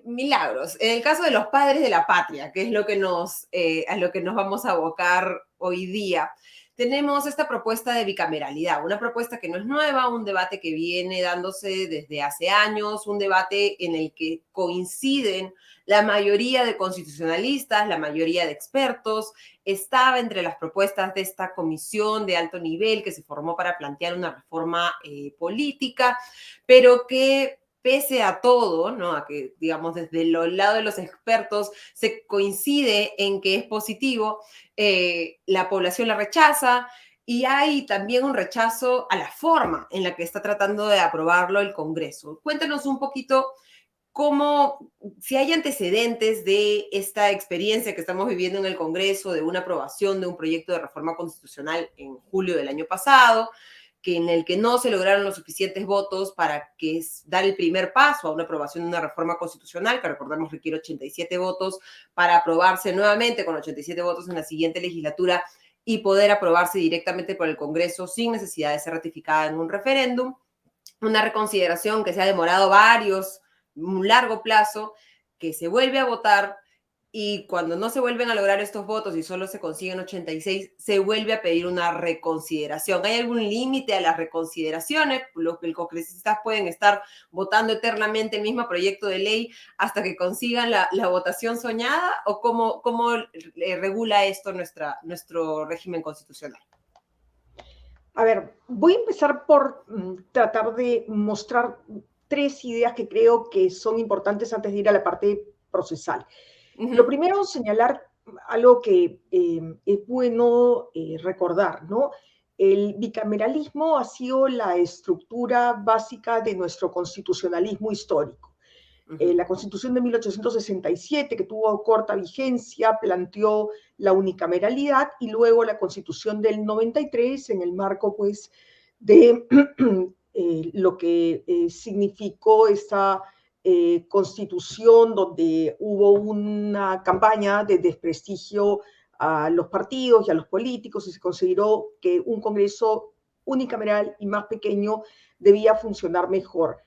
Milagros. En el caso de los padres de la patria, que es a lo que nos vamos a abocar hoy día, tenemos esta propuesta de bicameralidad, una propuesta que no es nueva, un debate que viene dándose desde hace años, un debate en el que coinciden la mayoría de constitucionalistas, la mayoría de expertos. Estaba entre las propuestas de esta comisión de alto nivel que se formó para plantear una reforma política, pero que pese a todo, ¿no? A que, digamos, desde el lado de los expertos se coincide en que es positivo, la población la rechaza y hay también un rechazo a la forma en la que está tratando de aprobarlo el Congreso. Cuéntanos un poquito cómo, si hay antecedentes de esta experiencia que estamos viviendo en el Congreso, de una aprobación de un proyecto de reforma constitucional en julio del año pasado, que en el que no se lograron los suficientes votos para dar el primer paso a una aprobación de una reforma constitucional, que recordemos requiere 87 votos para aprobarse nuevamente con 87 votos en la siguiente legislatura y poder aprobarse directamente por el Congreso sin necesidad de ser ratificada en un referéndum. Una reconsideración que se ha demorado un largo plazo, que se vuelve a votar y cuando no se vuelven a lograr estos votos y solo se consiguen 86, se vuelve a pedir una reconsideración. ¿Hay algún límite a las reconsideraciones? Los congresistas pueden estar votando eternamente el mismo proyecto de ley hasta que consigan la votación soñada, o cómo regula esto nuestro régimen constitucional. A ver, voy a empezar por tratar de mostrar tres ideas que creo que son importantes antes de ir a la parte procesal. Lo primero, señalar algo que es bueno recordar, ¿no? El bicameralismo ha sido la estructura básica de nuestro constitucionalismo histórico. La Constitución de 1867, que tuvo corta vigencia, planteó la unicameralidad, y luego la Constitución del 93, en el marco, pues, de lo que significó esta constitución, donde hubo una campaña de desprestigio a los partidos y a los políticos, y se consideró que un Congreso unicameral y más pequeño debía funcionar mejor.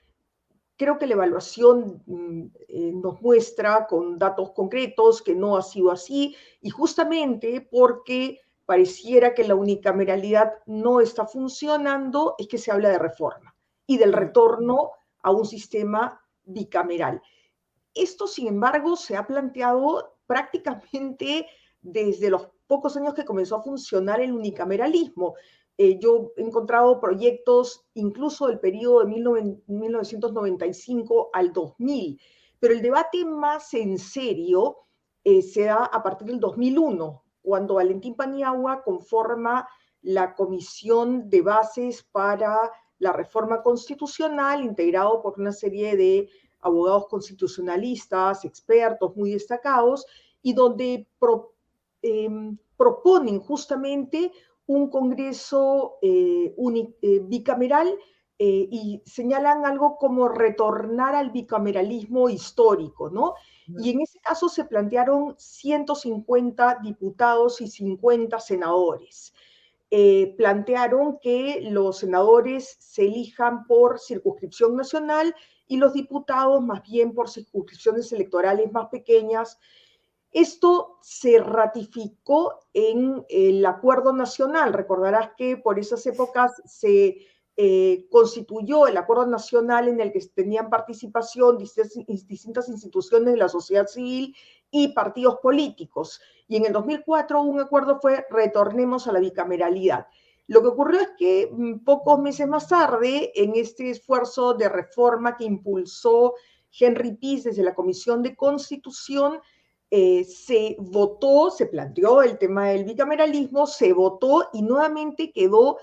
Creo que la evaluación nos muestra con datos concretos que no ha sido así, y justamente porque pareciera que la unicameralidad no está funcionando, es que se habla de reforma y del retorno a un sistema bicameral. Esto, sin embargo, se ha planteado prácticamente desde los pocos años que comenzó a funcionar el unicameralismo. Yo he encontrado proyectos incluso del periodo de 1995 al 2000, pero el debate más en serio se da a partir del 2001, cuando Valentín Paniagua conforma la Comisión de Bases para la Reforma Constitucional, integrado por una serie de abogados constitucionalistas, expertos muy destacados, y donde proponen justamente un Congreso bicameral, y señalan algo como retornar al bicameralismo histórico, ¿no? Y en ese caso se plantearon 150 diputados y 50 senadores. Plantearon que los senadores se elijan por circunscripción nacional y los diputados más bien por circunscripciones electorales más pequeñas. Esto se ratificó en el Acuerdo Nacional. Recordarás que por esas épocas se constituyó el Acuerdo Nacional, en el que tenían participación distintas instituciones de la sociedad civil y partidos políticos. Y en el 2004 un acuerdo fue: retornemos a la bicameralidad. Lo que ocurrió es que pocos meses más tarde, en este esfuerzo de reforma que impulsó Henry Pease desde la Comisión de Constitución, se votó, se planteó el tema del bicameralismo, se votó y nuevamente quedó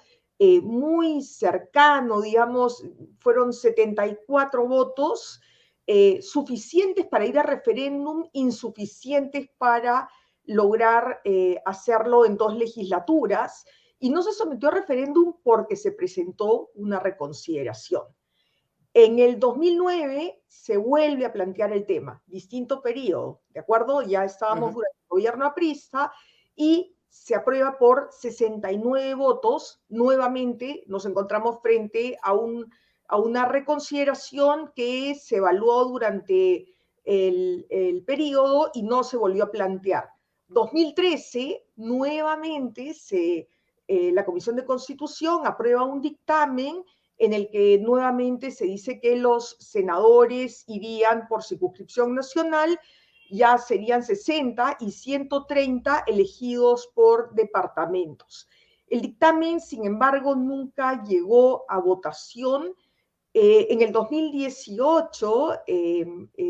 muy cercano, digamos, fueron 74 votos, suficientes para ir a referéndum, insuficientes para lograr hacerlo en 2 legislaturas, y no se sometió a referéndum porque se presentó una reconsideración. En el 2009 se vuelve a plantear el tema, distinto periodo, ¿de acuerdo? Ya estábamos durante el gobierno aprista y se aprueba por 69 votos. Nuevamente nos encontramos frente a una reconsideración que se evaluó durante el periodo y no se volvió a plantear. 2013, nuevamente, la Comisión de Constitución aprueba un dictamen en el que nuevamente se dice que los senadores irían por circunscripción nacional, ya serían 60 y 130 elegidos por departamentos. El dictamen, sin embargo, nunca llegó a votación. En el 2018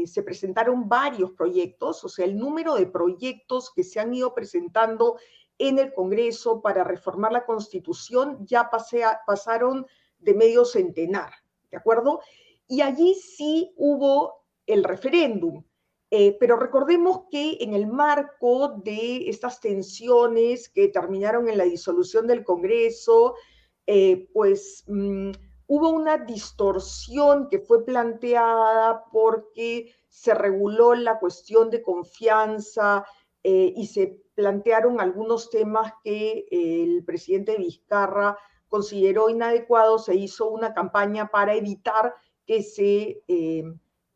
se presentaron varios proyectos, o sea, el número de proyectos que se han ido presentando en el Congreso para reformar la Constitución ya pasaron de medio centenar, ¿de acuerdo? Y allí sí hubo el referéndum, pero recordemos que en el marco de estas tensiones que terminaron en la disolución del Congreso, pues hubo una distorsión que fue planteada porque se reguló la cuestión de confianza y se plantearon algunos temas que el presidente Vizcarra consideró inadecuados. Se hizo una campaña para evitar que se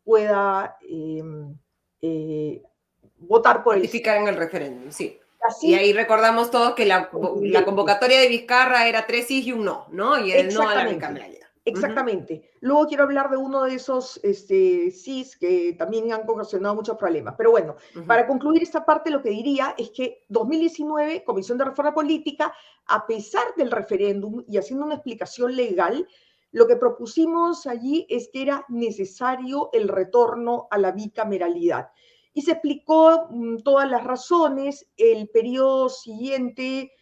pueda votar por el... Ratificar en el referéndum, sí. Así, Y ahí recordamos todos que la convocatoria de Vizcarra era 3 sí y un no, ¿no? Y el no a la bicameralidad. Exactamente. Luego quiero hablar de uno de esos CIS que también han ocasionado muchos problemas. Pero bueno, para concluir esta parte, lo que diría es que 2019, Comisión de Reforma Política, a pesar del referéndum y haciendo una explicación legal, lo que propusimos allí es que era necesario el retorno a la bicameralidad. Y se explicó todas las razones. El periodo siguiente...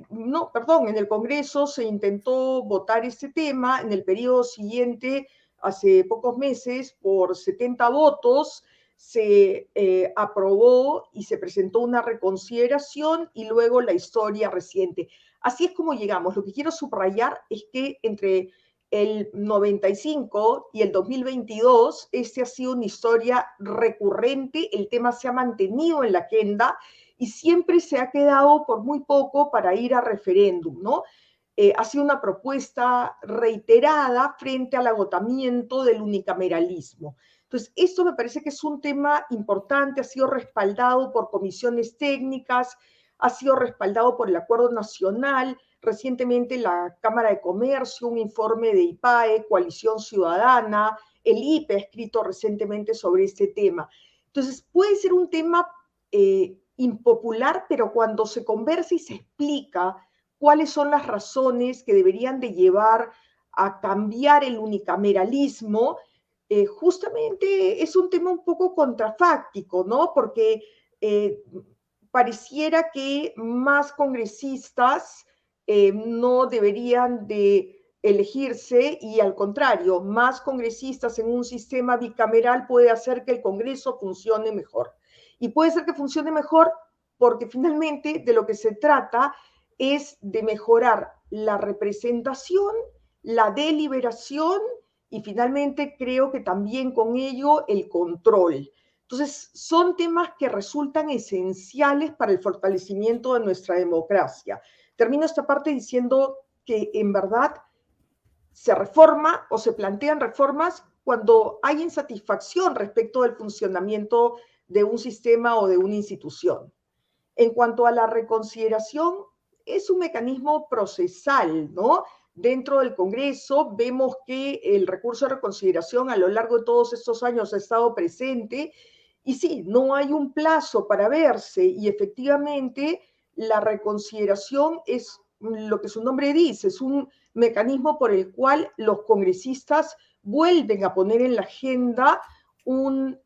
no, perdón, en el Congreso se intentó votar este tema, en el periodo siguiente, hace pocos meses, por 70 votos, se aprobó y se presentó una reconsideración y luego la historia reciente. Así es como llegamos. Lo que quiero subrayar es que entre el 95 y el 2022, ha sido una historia recurrente, el tema se ha mantenido en la agenda y siempre se ha quedado por muy poco para ir a referéndum, ¿no? Ha sido una propuesta reiterada frente al agotamiento del unicameralismo. Entonces, esto me parece que es un tema importante, ha sido respaldado por comisiones técnicas, ha sido respaldado por el Acuerdo Nacional, recientemente la Cámara de Comercio, un informe de IPAE, Coalición Ciudadana, el IPE ha escrito recientemente sobre este tema. Entonces, puede ser un tema impopular, pero cuando se conversa y se explica cuáles son las razones que deberían de llevar a cambiar el unicameralismo, justamente es un tema un poco contrafáctico, ¿no? Porque pareciera que más congresistas no deberían de elegirse y al contrario, más congresistas en un sistema bicameral puede hacer que el Congreso funcione mejor. Y puede ser que funcione mejor porque finalmente de lo que se trata es de mejorar la representación, la deliberación y finalmente creo que también con ello el control. Entonces, son temas que resultan esenciales para el fortalecimiento de nuestra democracia. Termino esta parte diciendo que en verdad se reforma o se plantean reformas cuando hay insatisfacción respecto del funcionamiento de un sistema o de una institución. En cuanto a la reconsideración, es un mecanismo procesal, ¿no? Dentro del Congreso vemos que el recurso de reconsideración a lo largo de todos estos años ha estado presente y sí, no hay un plazo para verse y efectivamente la reconsideración es lo que su nombre dice, es un mecanismo por el cual los congresistas vuelven a poner en la agenda un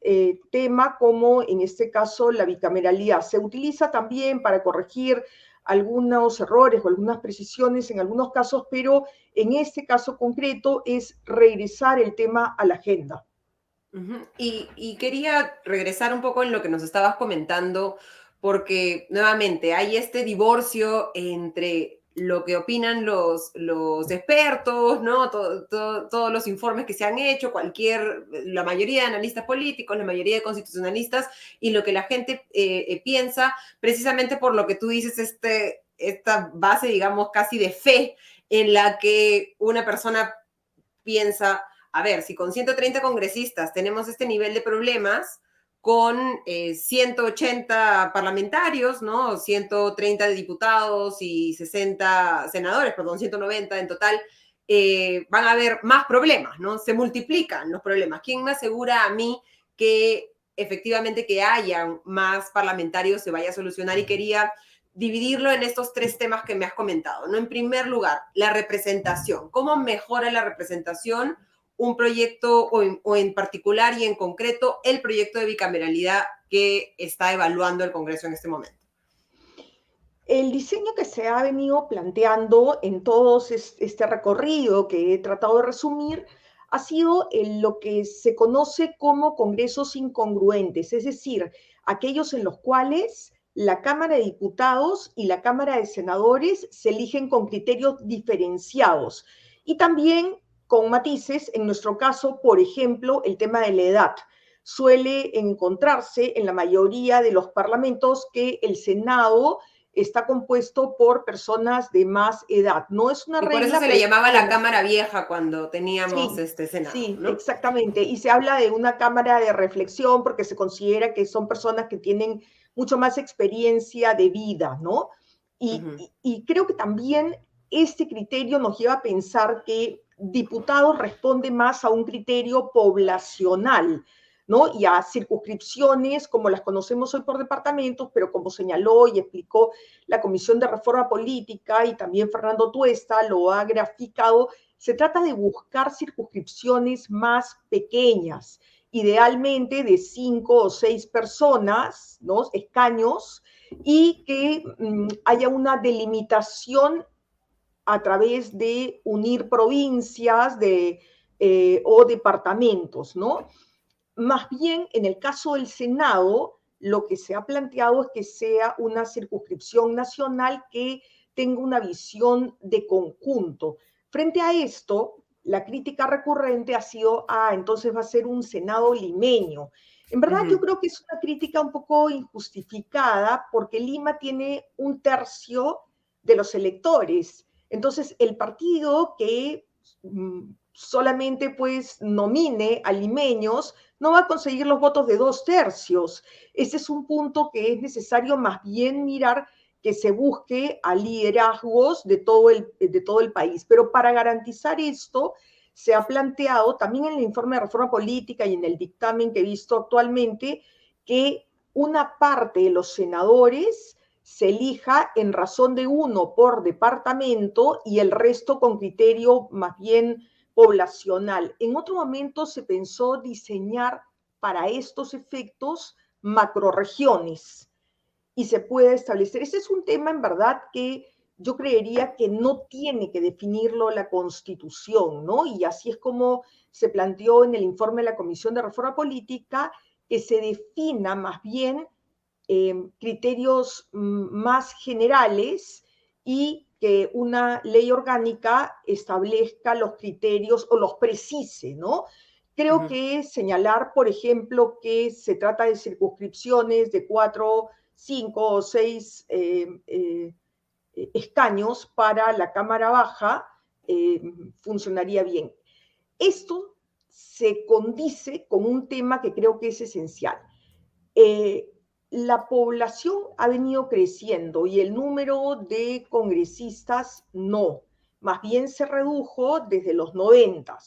tema como en este caso la bicameralidad. Se utiliza también para corregir algunos errores o algunas precisiones en algunos casos, pero en este caso concreto es regresar el tema a la agenda. Y quería regresar un poco en lo que nos estabas comentando, porque nuevamente hay este divorcio entre lo que opinan los expertos, ¿no? Todos los informes que se han hecho, la mayoría de analistas políticos, la mayoría de constitucionalistas, y lo que la gente piensa, precisamente por lo que tú dices, esta base, digamos, casi de fe en la que una persona piensa a ver, si con 130 congresistas tenemos este nivel de problemas, con 180 parlamentarios, ¿no? 130 diputados y 60 senadores, perdón, 190 en total, van a haber más problemas, ¿no? Se multiplican los problemas. ¿Quién me asegura a mí que efectivamente que haya más parlamentarios se vaya a solucionar? Y quería dividirlo en estos tres temas que me has comentado, ¿no? En primer lugar, la representación. ¿Cómo mejora la representación un proyecto o en particular y en concreto el proyecto de bicameralidad que está evaluando el Congreso en este momento? El diseño que se ha venido planteando en todo este recorrido que he tratado de resumir ha sido lo que se conoce como congresos incongruentes, es decir, aquellos en los cuales la Cámara de Diputados y la Cámara de Senadores se eligen con criterios diferenciados y también con matices. En nuestro caso, por ejemplo, el tema de la edad. Suele encontrarse en la mayoría de los parlamentos que el Senado está compuesto por personas de más edad. No es una Y por eso regla, se pero le es llamaba una la regla. Cámara Vieja cuando teníamos Sí, este Senado, sí, ¿no? exactamente. Y se habla de una cámara de reflexión porque se considera que son personas que tienen mucho más experiencia de vida, ¿no? Y, Uh-huh. y creo que también este criterio nos lleva a pensar que diputados responde más a un criterio poblacional, ¿no? Y a circunscripciones como las conocemos hoy por departamentos, pero como señaló y explicó la Comisión de Reforma Política y también Fernando Tuesta lo ha graficado, se trata de buscar circunscripciones más pequeñas, idealmente de 5 o 6 personas, ¿no? Escaños, y que haya una delimitación a través de unir provincias o departamentos, ¿no? Más bien, en el caso del Senado, lo que se ha planteado es que sea una circunscripción nacional que tenga una visión de conjunto. Frente a esto, la crítica recurrente ha sido, entonces va a ser un Senado limeño. En verdad, yo Uh-huh. creo que es una crítica un poco injustificada porque Lima tiene 1/3 de los electores. Entonces, el partido que solamente pues nomine a limeños no va a conseguir los votos de 2/3. Ese es un punto que es necesario más bien mirar, que se busque a liderazgos de todo el país. Pero para garantizar esto, se ha planteado también en el informe de reforma política y en el dictamen que he visto actualmente, que una parte de los senadores se elija en razón de 1 por departamento y el resto con criterio más bien poblacional. En otro momento se pensó diseñar para estos efectos macroregiones y se puede establecer. Ese es un tema en verdad que yo creería que no tiene que definirlo la Constitución, ¿no? Y así es como se planteó en el informe de la Comisión de Reforma Política, que se defina más bien criterios más generales y que una ley orgánica establezca los criterios o los precise, ¿no? Creo Uh-huh. que señalar, por ejemplo, que se trata de circunscripciones de 4, 5 o 6 escaños para la Cámara Baja funcionaría bien. Esto se condice con un tema que creo que es esencial. La población ha venido creciendo y el número de congresistas no, más bien se redujo desde los 90.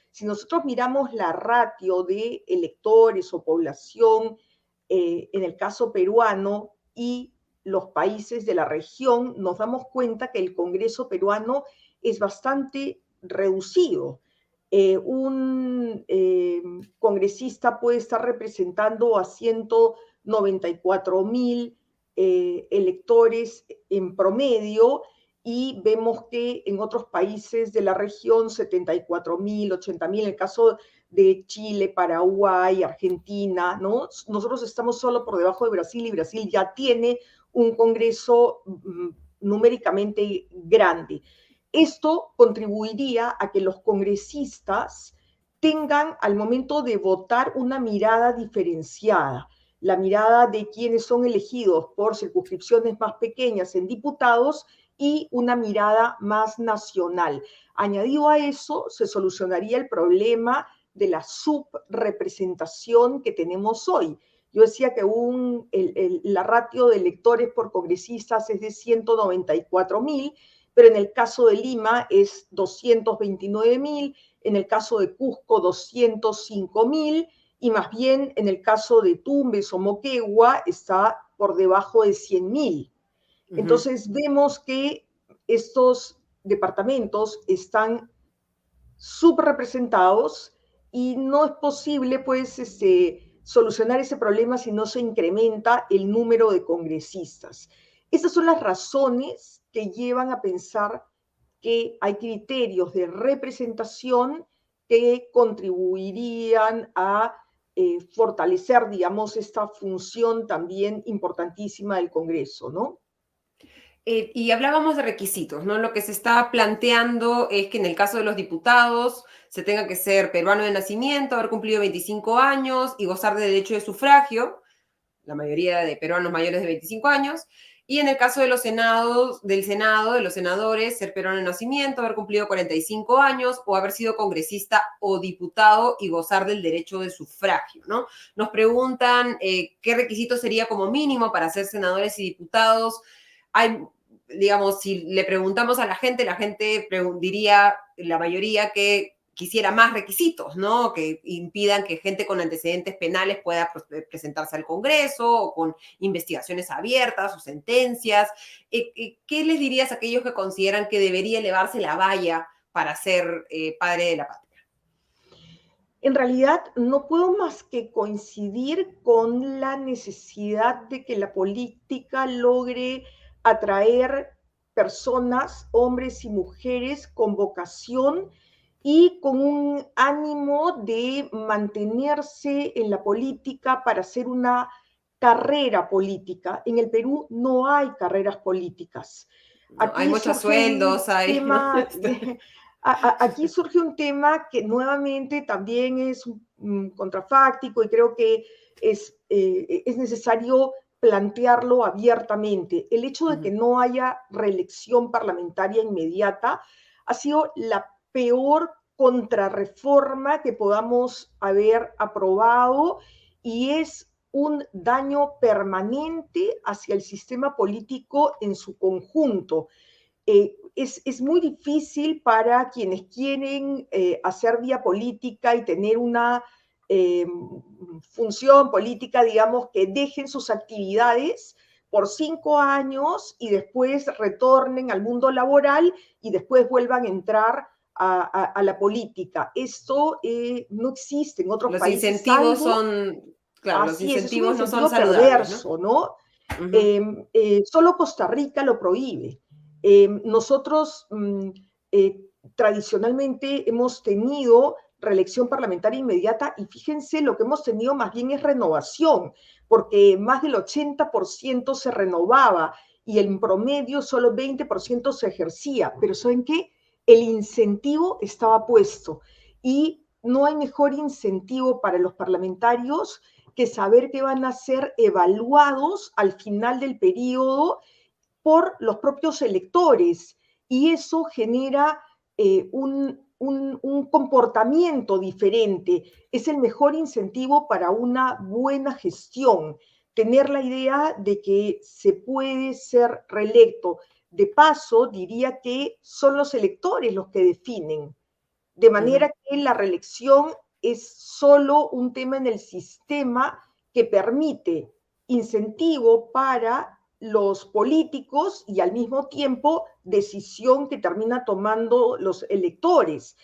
Si nosotros miramos la ratio de electores o población en el caso peruano y los países de la región, nos damos cuenta que el Congreso peruano es bastante reducido. Un congresista puede estar representando a 194.000 electores en promedio y vemos que en otros países de la región 74.000, 80.000, en el caso de Chile, Paraguay, Argentina, ¿no? Nosotros estamos solo por debajo de Brasil y Brasil ya tiene un congreso numéricamente grande. Esto contribuiría a que los congresistas tengan al momento de votar una mirada diferenciada, la mirada de quienes son elegidos por circunscripciones más pequeñas en diputados y una mirada más nacional. Añadido a eso, se solucionaría el problema de la subrepresentación que tenemos hoy. Yo decía que la ratio de electores por congresistas es de 194.000, pero en el caso de Lima es 229.000, en el caso de Cusco 205.000, y más bien en el caso de Tumbes o Moquegua está por debajo de 100.000. Entonces vemos que estos departamentos están subrepresentados y no es posible pues solucionar ese problema si no se incrementa el número de congresistas. Esas son las razones que llevan a pensar que hay criterios de representación que contribuirían a fortalecer, digamos, esta función también importantísima del Congreso, ¿no? Y hablábamos de requisitos, ¿no? Lo que se está planteando es que en el caso de los diputados se tenga que ser peruano de nacimiento, haber cumplido 25 años y gozar de derecho de sufragio, la mayoría de peruanos mayores de 25 años, y en el caso de los de los senadores, ser peruano de nacimiento, haber cumplido 45 años o haber sido congresista o diputado y gozar del derecho de sufragio, ¿no? Nos preguntan qué requisito sería como mínimo para ser senadores y diputados. Hay, digamos, si le preguntamos a la gente diría, la mayoría, que quisiera más requisitos, ¿no? Que impidan que gente con antecedentes penales pueda presentarse al Congreso o con investigaciones abiertas o sentencias. ¿Qué les dirías a aquellos que consideran que debería elevarse la valla para ser padre de la patria? En realidad no puedo más que coincidir con la necesidad de que la política logre atraer personas, hombres y mujeres con vocación y con un ánimo de mantenerse en la política para hacer una carrera política. En el Perú no hay carreras políticas. No, hay Aquí muchos surge un sueldos, hay, ¿no? tema, aquí surge un tema que nuevamente también es contrafáctico y creo que es necesario plantearlo abiertamente. El hecho de que no haya reelección parlamentaria inmediata ha sido la peor contrarreforma que podamos haber aprobado y es un daño permanente hacia el sistema político en su conjunto. Es muy difícil para quienes quieren hacer vía política y tener una función política, digamos, que dejen sus actividades por 5 años y después retornen al mundo laboral y después vuelvan a entrar a la política. Esto no existe en otros Los países, incentivos salvo, son, claro, los así es un incentivos no son incentivo saludables, ¿no? perverso, ¿no? Uh-huh. Solo Costa Rica lo prohíbe. Nosotros tradicionalmente hemos tenido reelección parlamentaria inmediata y fíjense, lo que hemos tenido más bien es renovación, porque más del 80% se renovaba y en promedio solo 20% se ejercía. Pero ¿saben qué? El incentivo estaba puesto y no hay mejor incentivo para los parlamentarios que saber que van a ser evaluados al final del periodo por los propios electores y eso genera un comportamiento diferente. Es el mejor incentivo para una buena gestión, tener la idea de que se puede ser reelecto. De paso, diría que son los electores los que definen, de manera que la reelección es solo un tema en el sistema que permite incentivo para los políticos y al mismo tiempo decisión que termina tomando los electores.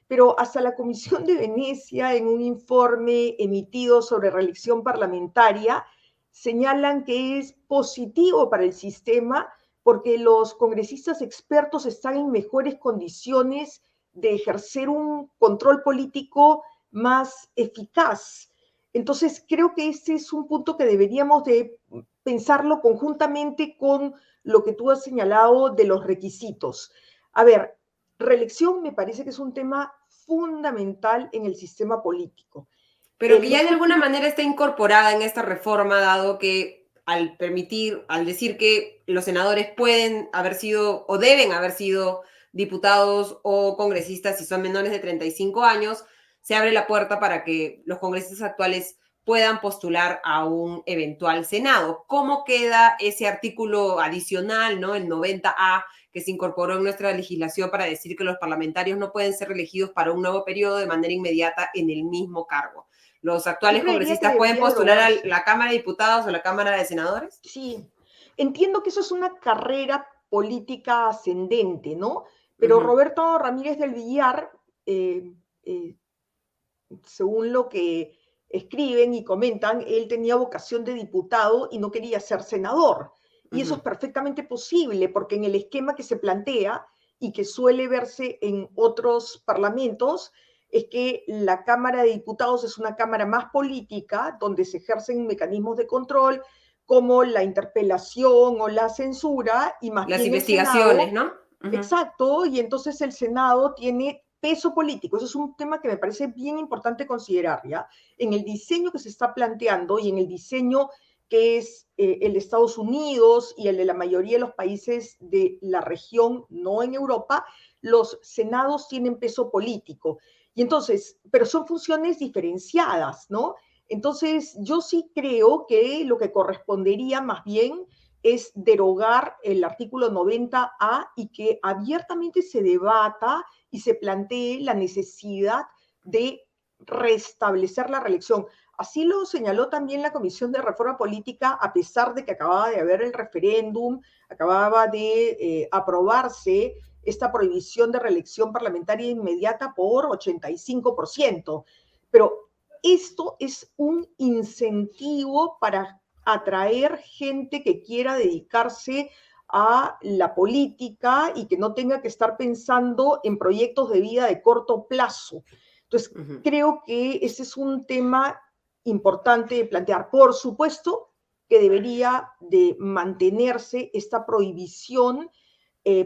Pero hasta la Comisión de Venecia, en un informe emitido sobre reelección parlamentaria, señalan que es positivo para el sistema porque los congresistas expertos están en mejores condiciones de ejercer un control político más eficaz. Entonces, creo que este es un punto que deberíamos de pensarlo conjuntamente con lo que tú has señalado de los requisitos. A ver, reelección me parece que es un tema fundamental en el sistema político. Pero que ya Los de alguna últimos, manera está incorporada en esta reforma, dado que al permitir, al decir que los senadores pueden haber sido o deben haber sido diputados o congresistas si son menores de 35 años, se abre la puerta para que los congresistas actuales puedan postular a un eventual Senado. ¿Cómo queda ese artículo adicional, ¿no? El 90A, que se incorporó en nuestra legislación para decir que los parlamentarios no pueden ser reelegidos para un nuevo periodo de manera inmediata en el mismo cargo? ¿Los Yo actuales creería que congresistas pueden debería postular a derogarse. la Cámara de Diputados o la Cámara de Senadores? Sí, entiendo que eso es una carrera política ascendente, ¿no? Pero Ujú, Roberto Ramírez del Villar, eh, eh, según lo que escriben y comentan, él tenía vocación de diputado y no quería ser senador. Y eso es ujú. perfectamente posible, porque en el esquema que se plantea y que suele verse en otros parlamentos, es que la Cámara de Diputados es una cámara más política, donde se ejercen mecanismos de control como la interpelación o la censura, y más Las bien el investigaciones, Senado. ¿no? Ujú. Exacto, y entonces el Senado tiene peso político. Eso es un tema que me parece bien importante considerar, ¿ya? En el diseño que se está planteando y en el diseño que es el de Estados Unidos y el de la mayoría de los países de la región, no en Europa, los senados tienen peso político. Y entonces, pero son funciones diferenciadas, ¿no? Entonces, yo sí creo que lo que correspondería más bien es derogar el artículo 90A y que abiertamente se debata y se plantee la necesidad de restablecer la reelección. Así lo señaló también la Comisión de Reforma Política, a pesar de que acababa de haber el referéndum, acababa de aprobarse esta prohibición de reelección parlamentaria inmediata por 85%. Pero esto es un incentivo para atraer gente que quiera dedicarse a la política y que no tenga que estar pensando en proyectos de vida de corto plazo. Entonces, Ujú. creo que ese es un tema importante de plantear. Por supuesto que debería de mantenerse esta prohibición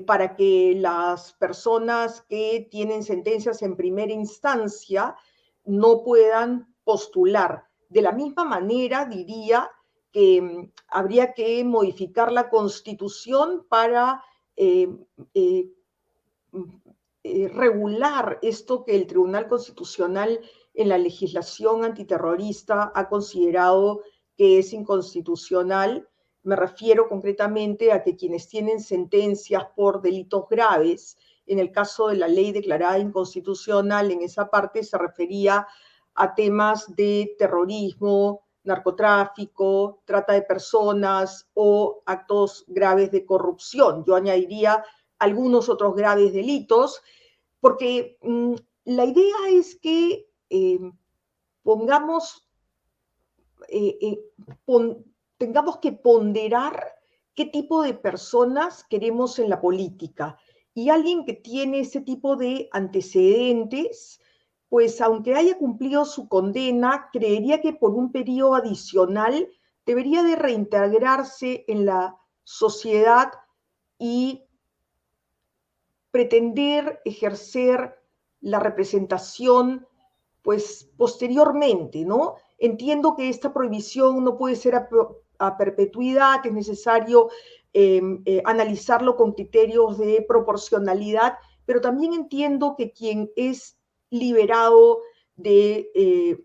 para que las personas que tienen sentencias en primera instancia no puedan postular. De la misma manera, diría que habría que modificar la Constitución para eh, eh, regular esto que el Tribunal Constitucional en la legislación antiterrorista ha considerado que es inconstitucional. Me refiero concretamente a que quienes tienen sentencias por delitos graves, en el caso de la ley declarada inconstitucional, en esa parte se refería a temas de terrorismo, narcotráfico, trata de personas o actos graves de corrupción. Yo añadiría algunos otros graves delitos, porque la idea es que pongamos, eh, eh, pon, tengamos que ponderar qué tipo de personas queremos en la política. Y alguien que tiene ese tipo de antecedentes, pues aunque haya cumplido su condena, creería que por un periodo adicional debería de reintegrarse en la sociedad y pretender ejercer la representación, pues posteriormente, ¿no? Entiendo que esta prohibición no puede ser a perpetuidad, que es necesario analizarlo con criterios de proporcionalidad, pero también entiendo que quien es liberado de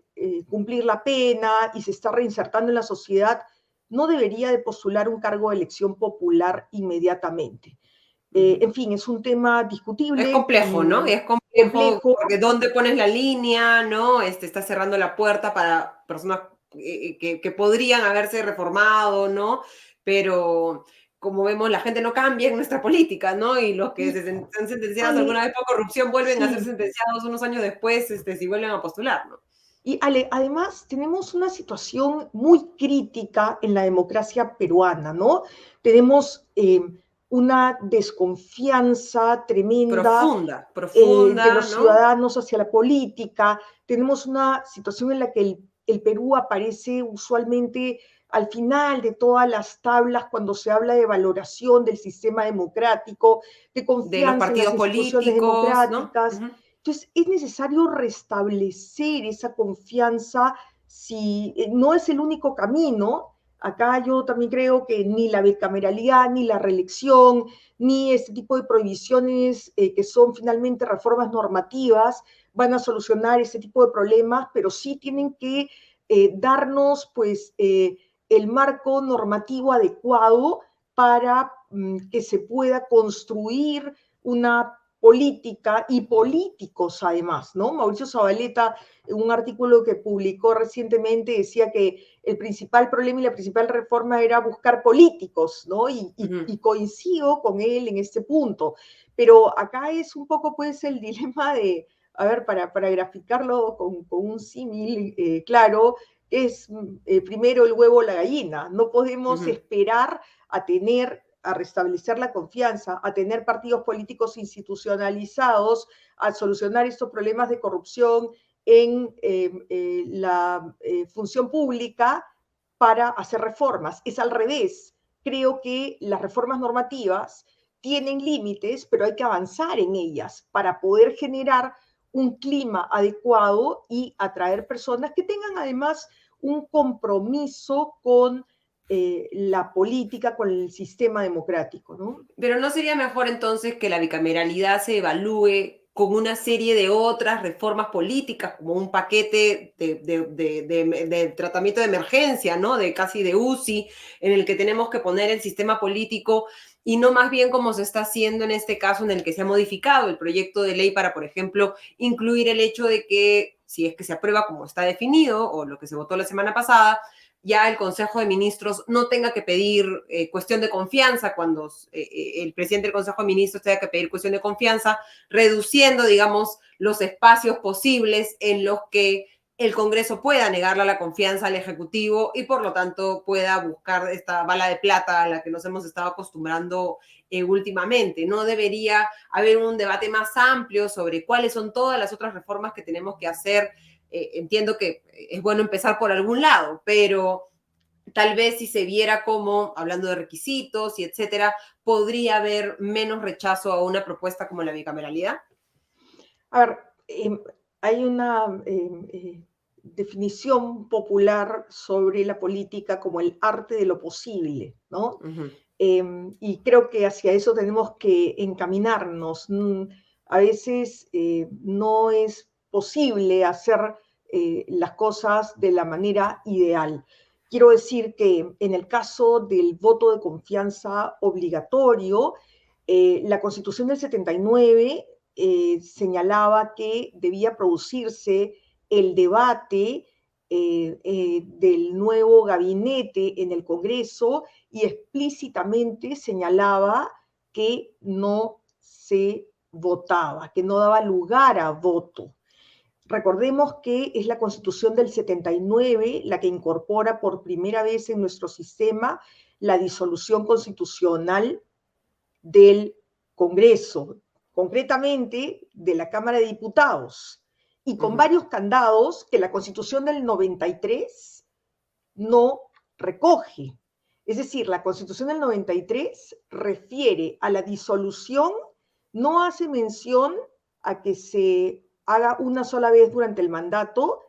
cumplir la pena y se está reinsertando en la sociedad no debería de postular un cargo de elección popular inmediatamente. Ujú. En fin, es un tema Es discutible, complejo, ¿no? Es complejo complejo. porque dónde pones la línea, ¿no? Está cerrando la puerta para personas que podrían haberse reformado, ¿no? Pero como vemos, la gente no cambia en nuestra política, ¿no? Y los que Y están sentenciados alguna Ale, vez por corrupción vuelven a ser sí, sentenciados unos años después, si vuelven a postular, ¿no? y Ale, además tenemos una situación muy crítica en la democracia peruana, ¿no? Tenemos una desconfianza tremenda Profunda, de profunda, los ¿no? ciudadanos hacia la política. Tenemos una situación en la que el Perú aparece usualmente al final de todas las tablas cuando se habla de valoración del sistema democrático, de De los confianza en las partidos instituciones políticos, ¿no? democráticas. Ujú. Entonces, es necesario restablecer esa confianza si no es el único camino. acá yo también creo que ni la bicameralidad, ni la reelección, ni este tipo de prohibiciones que son finalmente reformas normativas van a solucionar este tipo de problemas, pero sí tienen que darnos pues el marco normativo adecuado para que se pueda construir una política y políticos además, ¿no? Mauricio Zabaleta, en un artículo que publicó recientemente, decía que el principal problema y la principal reforma era buscar políticos, ¿no? Y coincido con él en este punto. Pero acá es un poco, pues, el dilema de, a ver, para graficarlo con un símil claro, es primero el huevo o la gallina. No podemos esperar a restablecer la confianza, a tener partidos políticos institucionalizados, a solucionar estos problemas de corrupción en la función pública para hacer reformas. Es al revés. Creo que las reformas normativas tienen límites, pero hay que avanzar en ellas para poder generar un clima adecuado y atraer personas que tengan además un compromiso con la política, con el sistema democrático, ¿no? Pero ¿no sería mejor entonces que la bicameralidad se evalúe con una serie de otras reformas políticas, como un paquete de tratamiento de emergencia, ¿no? De casi de UCI, en el que tenemos que poner el sistema político y no más bien como se está haciendo en este caso en el que se ha modificado el proyecto de ley para, por ejemplo, incluir el hecho de que si es que se aprueba como está definido o lo que se votó la semana pasada, ya el Consejo de Ministros no tenga que pedir cuestión de confianza cuando el presidente del Consejo de Ministros tenga que pedir cuestión de confianza, reduciendo, digamos, los espacios posibles en los que el Congreso pueda negarle la confianza al Ejecutivo y por lo tanto pueda buscar esta bala de plata a la que nos hemos estado acostumbrando últimamente. No debería haber un debate más amplio sobre cuáles son todas las otras reformas que tenemos que hacer. Entiendo que es bueno empezar por algún lado, pero tal vez si se viera como, hablando de requisitos y etcétera, podría haber menos rechazo a una propuesta como la bicameralidad. A ver, hay una definición popular sobre la política como el arte de lo posible, ¿no? Y creo que hacia eso tenemos que encaminarnos. A veces no es posible hacer las cosas de la manera ideal. Quiero decir que en el caso del voto de confianza obligatorio, la Constitución del 79 señalaba que debía producirse el debate del nuevo gabinete en el Congreso y explícitamente señalaba que no se votaba, que no daba lugar a voto. Recordemos que es la Constitución del 79 la que incorpora por primera vez en nuestro sistema la disolución constitucional del Congreso, concretamente de la Cámara de Diputados, y con varios candados que la Constitución del 93 no recoge. Es decir, la Constitución del 93 refiere a la disolución, no hace mención a que se haga una sola vez durante el mandato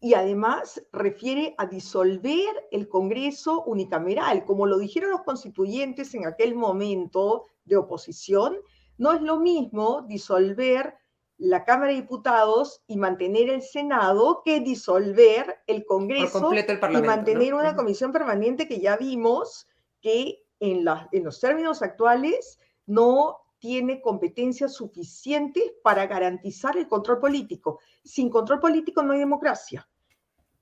y además refiere a disolver el Congreso unicameral. Como lo dijeron los constituyentes en aquel momento de oposición, no es lo mismo disolver la Cámara de Diputados y mantener el Senado que disolver el Congreso el y mantener ¿no? una comisión permanente que ya vimos que en los términos actuales no tiene competencias suficientes para garantizar el control político. Sin control político no hay democracia.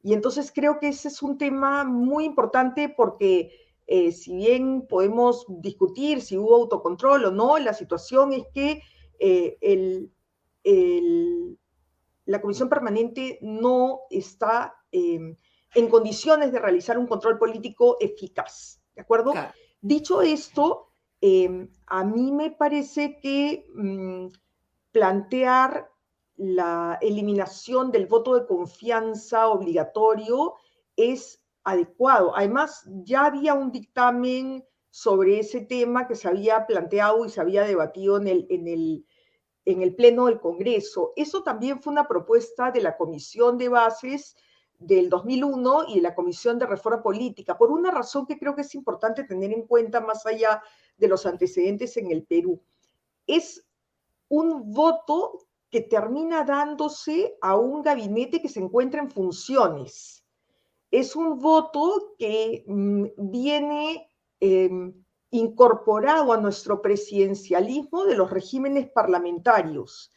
Y entonces creo que ese es un tema muy importante porque si bien podemos discutir si hubo autocontrol o no, la situación es que la Comisión Permanente no está en condiciones de realizar un control político eficaz, ¿de acuerdo? Claro. Dicho esto, a mí me parece que plantear la eliminación del voto de confianza obligatorio es adecuado. Además, ya había un dictamen sobre ese tema que se había planteado y se había debatido en el Pleno del Congreso. Eso también fue una propuesta de la Comisión de Bases del 2001 y de la Comisión de Reforma Política, por una razón que creo que es importante tener en cuenta más allá de los antecedentes en el Perú. Es un voto que termina dándose a un gabinete que se encuentra en funciones. Es un voto que viene incorporado a nuestro presidencialismo de los regímenes parlamentarios.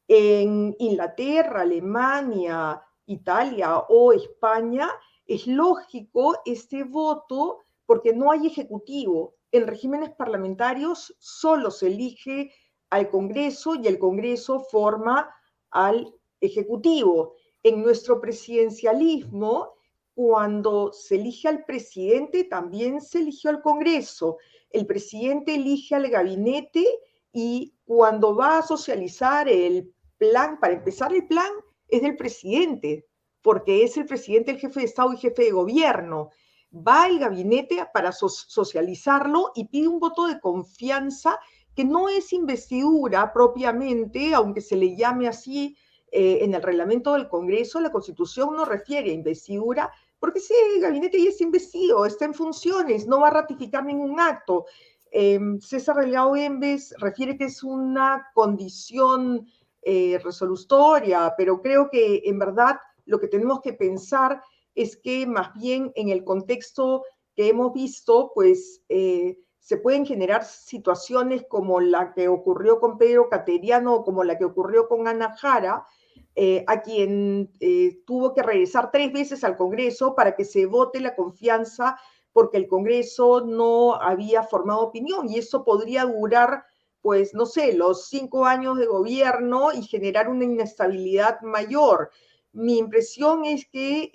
En Inglaterra, Alemania, Italia o España, es lógico este voto porque no hay ejecutivo. En regímenes parlamentarios solo se elige al Congreso y el Congreso forma al Ejecutivo. En nuestro presidencialismo, cuando se elige al presidente, también se eligió al Congreso. El presidente elige al gabinete y cuando va a socializar el plan, para empezar el plan es del presidente, porque es el presidente el jefe de Estado y jefe de gobierno. Va al gabinete para socializarlo y pide un voto de confianza que no es investidura propiamente, aunque se le llame así en el reglamento del Congreso, la Constitución no refiere a investidura, porque ese gabinete ya está investido, está en funciones, no va a ratificar ningún acto. César Delgado Embes refiere que es una condición resolutoria, pero creo que en verdad lo que tenemos que pensar es que más bien en el contexto que hemos visto, pues se pueden generar situaciones como la que ocurrió con Pedro Cateriano o como la que ocurrió con Ana Jara, a quien tuvo que regresar 3 veces al Congreso para que se vote la confianza porque el Congreso no había formado opinión y eso podría durar, pues, no sé, los 5 años de gobierno y generar una inestabilidad mayor. Mi impresión es que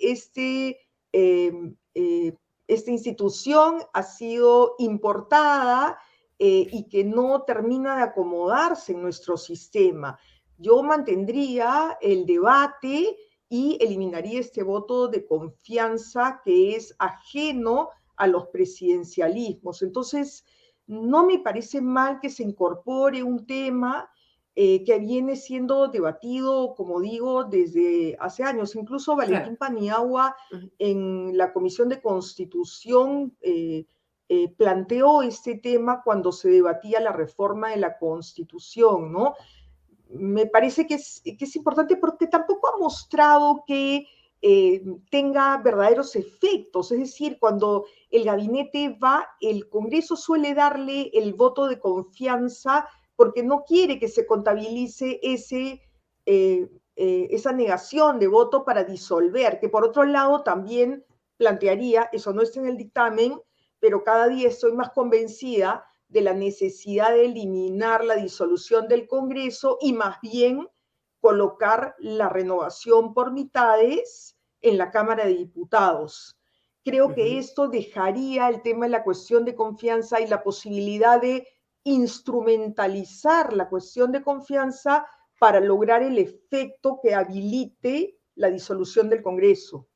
esta institución ha sido importada y que no termina de acomodarse en nuestro sistema. Yo mantendría el debate y eliminaría este voto de confianza que es ajeno a los presidencialismos. Entonces, no me parece mal que se incorpore un tema que viene siendo debatido, como digo, desde hace años. Incluso Claro. Valentín Paniagua en la Comisión de Constitución planteó este tema cuando se debatía la reforma de la Constitución, ¿no? Me parece que es importante porque tampoco ha mostrado que tenga verdaderos efectos. Es decir, cuando el gabinete va, el Congreso suele darle el voto de confianza porque no quiere que se contabilice esa negación de voto para disolver, que por otro lado también plantearía, eso no está en el dictamen, pero cada día estoy más convencida de la necesidad de eliminar la disolución del Congreso y más bien colocar la renovación por mitades en la Cámara de Diputados. Creo que esto dejaría el tema de la cuestión de confianza y la posibilidad de instrumentalizar la cuestión de confianza para lograr el efecto que habilite la disolución del Congreso.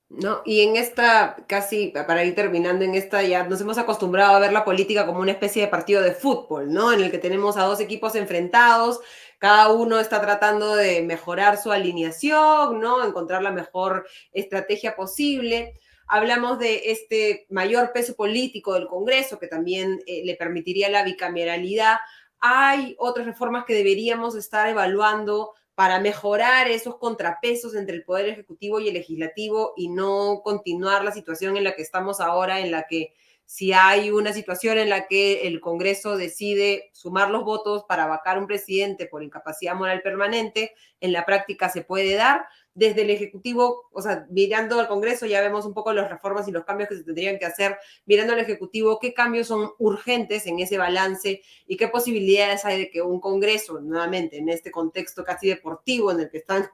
¿No? Y en esta, casi para ir terminando en esta, ya nos hemos acostumbrado a ver la política como una especie de partido de fútbol, ¿no? En el que tenemos a 2 equipos enfrentados, cada uno está tratando de mejorar su alineación, ¿no? Encontrar la mejor estrategia posible. Hablamos de este mayor peso político del Congreso, que también le permitiría la bicameralidad. Hay otras reformas que deberíamos estar evaluando para mejorar esos contrapesos entre el Poder Ejecutivo y el Legislativo y no continuar la situación en la que estamos ahora, en la que si hay una situación en la que el Congreso decide sumar los votos para vacar un presidente por incapacidad moral permanente, en la práctica se puede dar. Desde el Ejecutivo, o sea, mirando al Congreso ya vemos un poco las reformas y los cambios que se tendrían que hacer. Mirando al Ejecutivo, qué cambios son urgentes en ese balance y qué posibilidades hay de que un Congreso, nuevamente, en este contexto casi deportivo en el que están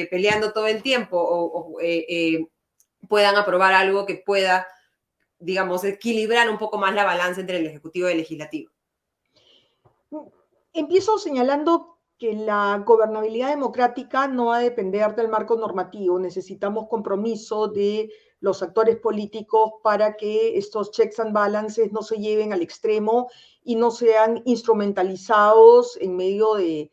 peleando todo el tiempo, puedan aprobar algo que pueda, digamos, equilibrar un poco más la balanza entre el Ejecutivo y el Legislativo. Empiezo señalando que la gobernabilidad democrática no va a depender del marco normativo. Necesitamos compromiso de los actores políticos para que estos checks and balances no se lleven al extremo y no sean instrumentalizados en medio de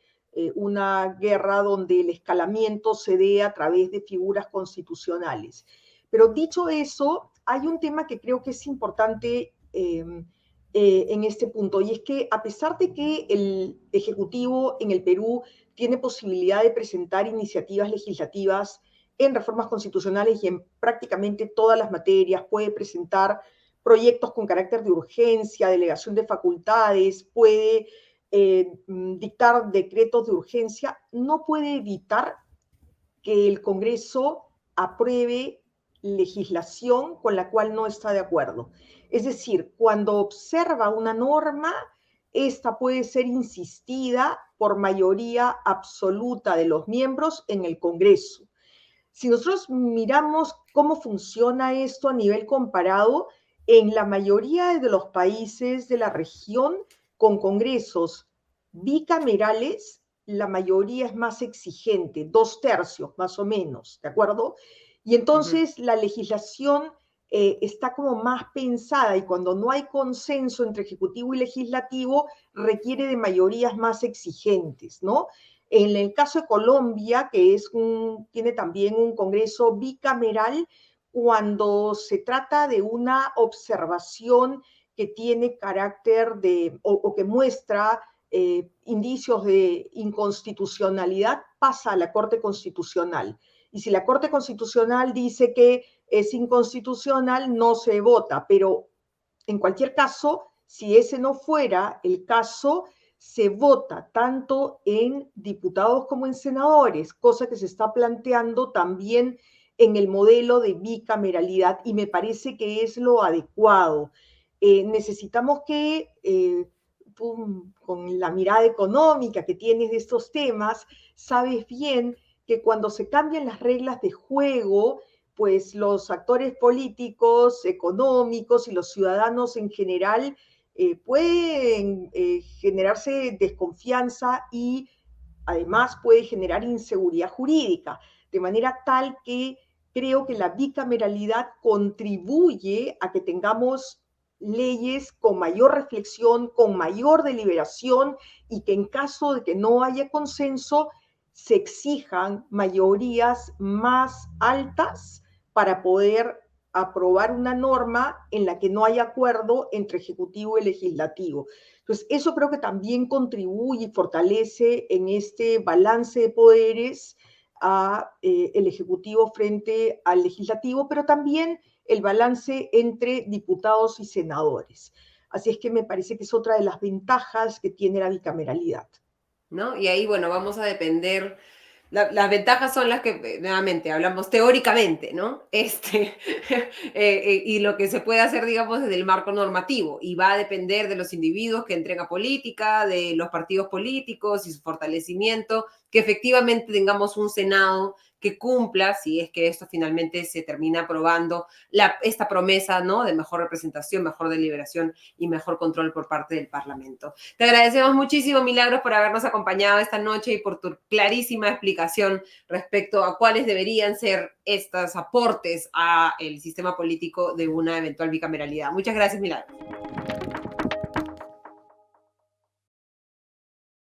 una guerra donde el escalamiento se dé a través de figuras constitucionales. Pero dicho eso, hay un tema que creo que es importante en este punto, y es que a pesar de que el Ejecutivo en el Perú tiene posibilidad de presentar iniciativas legislativas en reformas constitucionales y en prácticamente todas las materias, puede presentar proyectos con carácter de urgencia, delegación de facultades, puede dictar decretos de urgencia, no puede evitar que el Congreso apruebe legislación con la cual no está de acuerdo. Es decir, cuando observa una norma, esta puede ser insistida por mayoría absoluta de los miembros en el Congreso. Si nosotros miramos cómo funciona esto a nivel comparado, en la mayoría de los países de la región con congresos bicamerales, la mayoría es más exigente, 2/3 más o menos, ¿de acuerdo? Y entonces la legislación está como más pensada, y cuando no hay consenso entre ejecutivo y legislativo, requiere de mayorías más exigentes, ¿no? En el caso de Colombia, que tiene también un Congreso bicameral, cuando se trata de una observación que tiene carácter o que muestra indicios de inconstitucionalidad, pasa a la Corte Constitucional. Y si la Corte Constitucional dice que es inconstitucional, no se vota. Pero en cualquier caso, si ese no fuera el caso, se vota tanto en diputados como en senadores, cosa que se está planteando también en el modelo de bicameralidad, y me parece que es lo adecuado. Necesitamos que, tú, con la mirada económica que tienes de estos temas, sabes bien que cuando se cambian las reglas de juego, pues los actores políticos, económicos y los ciudadanos en general pueden generarse desconfianza, y además puede generar inseguridad jurídica, de manera tal que creo que la bicameralidad contribuye a que tengamos leyes con mayor reflexión, con mayor deliberación, y que en caso de que no haya consenso, se exijan mayorías más altas para poder aprobar una norma en la que no hay acuerdo entre ejecutivo y legislativo. Entonces, eso creo que también contribuye y fortalece en este balance de poderes el ejecutivo frente al legislativo, pero también el balance entre diputados y senadores. Así es que me parece que es otra de las ventajas que tiene la bicameralidad, ¿no? Y ahí, bueno, vamos a depender. Las ventajas son las que, nuevamente, hablamos teóricamente, ¿no? Y lo que se puede hacer, digamos, desde el marco normativo. Y va a depender de los individuos que entren a política, de los partidos políticos y su fortalecimiento, que efectivamente tengamos un Senado que cumpla, si es que esto finalmente se termina aprobando, esta promesa, ¿no? De mejor representación, mejor deliberación y mejor control por parte del Parlamento. Te agradecemos muchísimo, Milagros, por habernos acompañado esta noche y por tu clarísima explicación respecto a cuáles deberían ser estos aportes al sistema político de una eventual bicameralidad. Muchas gracias, Milagros.